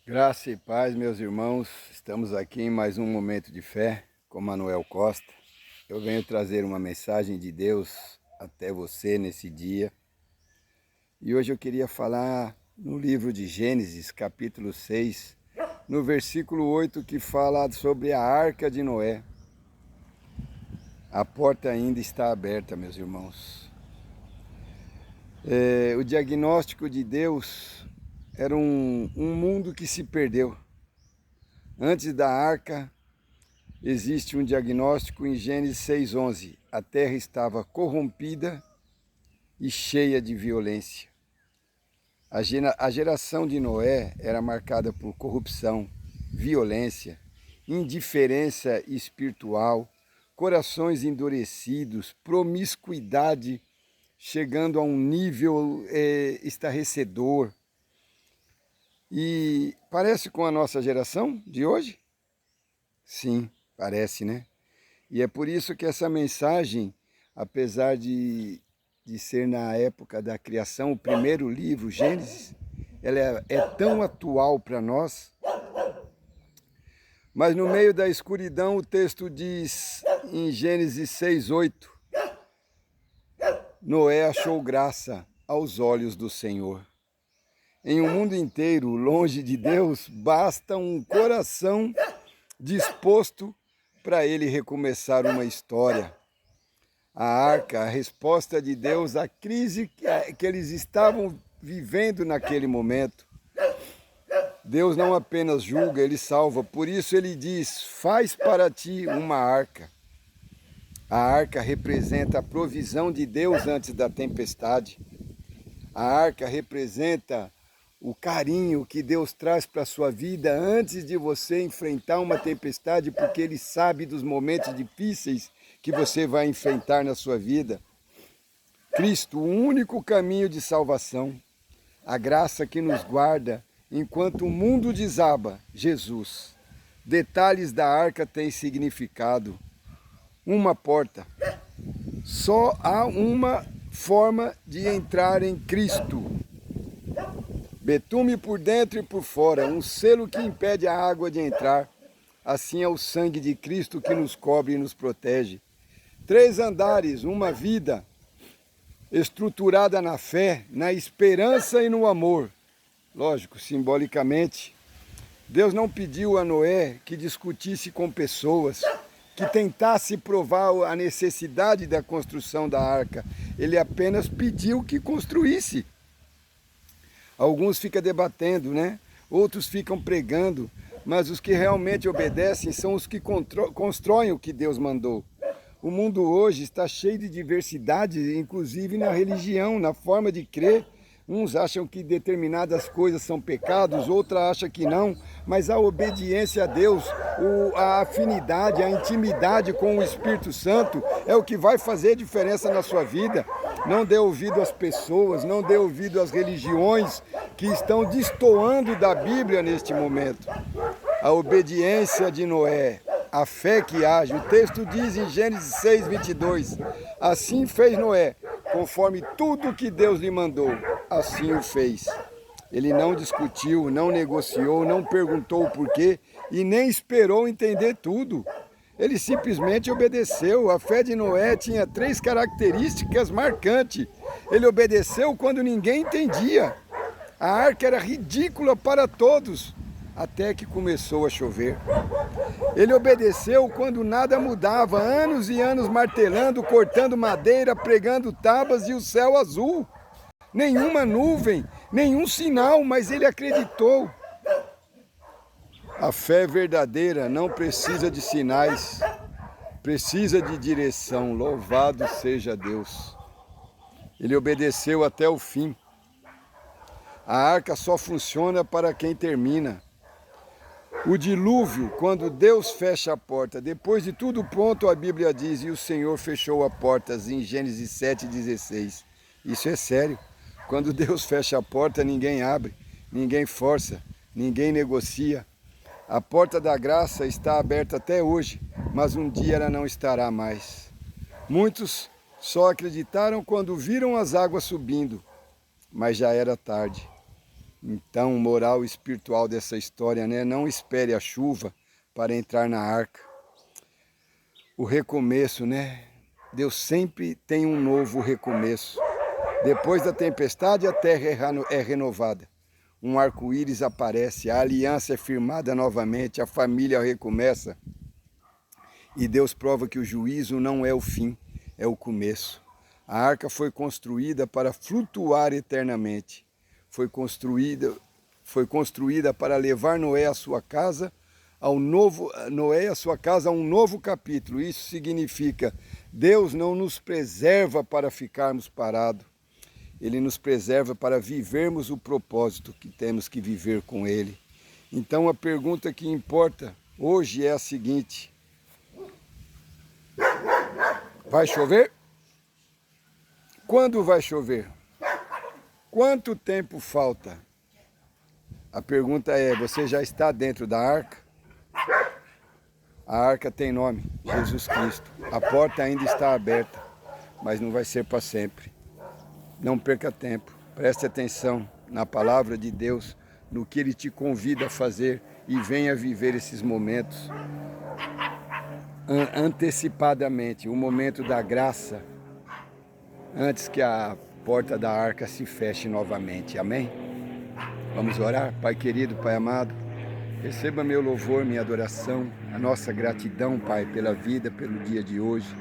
Graça e paz, meus irmãos. Estamos aqui em mais um momento de fé com Manuel Costa. Eu venho trazer uma mensagem de Deus até você nesse dia. E hoje eu queria falar no livro de Gênesis, capítulo 6, no versículo 8, que fala sobre a arca de Noé. A porta ainda está aberta, meus irmãos. O diagnóstico de Deus era um mundo que se perdeu. Antes da arca, existe um diagnóstico em Gênesis 6:11. A terra estava corrompida e cheia de violência. A geração de Noé era marcada por corrupção, violência, indiferença espiritual, corações endurecidos, promiscuidade chegando a um nível estarrecedor. E parece com a nossa geração de hoje? Sim, parece, né? E é por isso que essa mensagem, apesar de ser na época da criação, o primeiro livro, Gênesis, ela é tão atual para nós. Mas no meio da escuridão, o texto diz em Gênesis 6:8, Noé achou graça aos olhos do Senhor. Em um mundo inteiro, longe de Deus, basta um coração disposto para ele recomeçar uma história. A arca, a resposta de Deus à crise que eles estavam vivendo naquele momento. Deus não apenas julga, Ele salva. Por isso Ele diz, faz para ti uma arca. A arca representa a provisão de Deus antes da tempestade. A arca representa o carinho que Deus traz para a sua vida antes de você enfrentar uma tempestade, porque Ele sabe dos momentos difíceis que você vai enfrentar na sua vida. Cristo, o único caminho de salvação, a graça que nos guarda enquanto o mundo desaba, Jesus. Detalhes da arca têm significado. Uma porta. Só há uma forma de entrar em Cristo. Betume por dentro e por fora, um selo que impede a água de entrar. Assim é o sangue de Cristo que nos cobre e nos protege. 3 andares, uma vida estruturada na fé, na esperança e no amor. Lógico, simbolicamente, Deus não pediu a Noé que discutisse com pessoas, que tentasse provar a necessidade da construção da arca. Ele apenas pediu que construísse. Alguns ficam debatendo, né? Outros ficam pregando, mas os que realmente obedecem são os que constroem o que Deus mandou. O mundo hoje está cheio de diversidade, inclusive na religião, na forma de crer. Uns acham que determinadas coisas são pecados, outros acham que não, mas a obediência a Deus, a afinidade, a intimidade com o Espírito Santo é o que vai fazer diferença na sua vida. Não dê ouvido às pessoas, não dê ouvido às religiões que estão destoando da Bíblia neste momento. A obediência de Noé, a fé que age. O texto diz em Gênesis 6:22, assim fez Noé, conforme tudo que Deus lhe mandou, assim o fez. Ele não discutiu, não negociou, não perguntou o porquê e nem esperou entender tudo. Ele simplesmente obedeceu. A fé de Noé tinha 3 características marcantes. Ele obedeceu quando ninguém entendia. A arca era ridícula para todos, até que começou a chover. Ele obedeceu quando nada mudava, anos e anos martelando, cortando madeira, pregando tábuas e o céu azul. Nenhuma nuvem, nenhum sinal, mas ele acreditou. A fé verdadeira não precisa de sinais, precisa de direção. Louvado seja Deus. Ele obedeceu até o fim. A arca só funciona para quem termina. O dilúvio, quando Deus fecha a porta, depois de tudo pronto, a Bíblia diz, e o Senhor fechou as portas, em Gênesis 7:16. Isso é sério. Quando Deus fecha a porta, ninguém abre, ninguém força, ninguém negocia. A porta da graça está aberta até hoje, mas um dia ela não estará mais. Muitos só acreditaram quando viram as águas subindo, mas já era tarde. Então, moral espiritual dessa história, né? Não espere a chuva para entrar na arca. O recomeço, né? Deus sempre tem um novo recomeço. Depois da tempestade, a terra é renovada. Um arco-íris aparece, a aliança é firmada novamente, a família recomeça. E Deus prova que o juízo não é o fim, é o começo. A arca foi construída para flutuar eternamente. Foi construída para levar Noé à sua casa a um novo capítulo. Isso significa Deus não nos preserva para ficarmos parados. Ele nos preserva para vivermos o propósito que temos que viver com Ele. Então a pergunta que importa hoje é a seguinte: vai chover? Quando vai chover? Quanto tempo falta? A pergunta é: você já está dentro da arca? A arca tem nome, Jesus Cristo. A porta ainda está aberta, mas não vai ser para sempre. Não perca tempo, preste atenção na palavra de Deus, no que Ele te convida a fazer e venha viver esses momentos antecipadamente, o momento da graça, antes que a porta da arca se feche novamente. Amém? Vamos orar? Pai querido, Pai amado, receba meu louvor, minha adoração, a nossa gratidão, Pai, pela vida, pelo dia de hoje.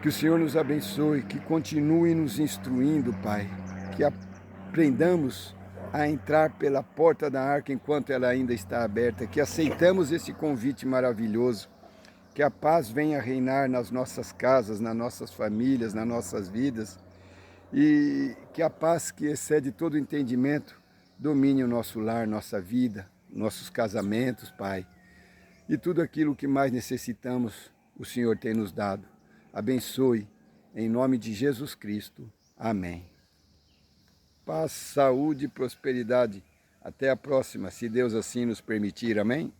Que o Senhor nos abençoe, que continue nos instruindo, Pai, que aprendamos a entrar pela porta da arca enquanto ela ainda está aberta, que aceitamos esse convite maravilhoso, que a paz venha reinar nas nossas casas, nas nossas famílias, nas nossas vidas, e que a paz que excede todo entendimento domine o nosso lar, nossa vida, nossos casamentos, Pai, e tudo aquilo que mais necessitamos, o Senhor tem nos dado. Abençoe, em nome de Jesus Cristo. Amém. Paz, saúde e prosperidade. Até a próxima, se Deus assim nos permitir. Amém?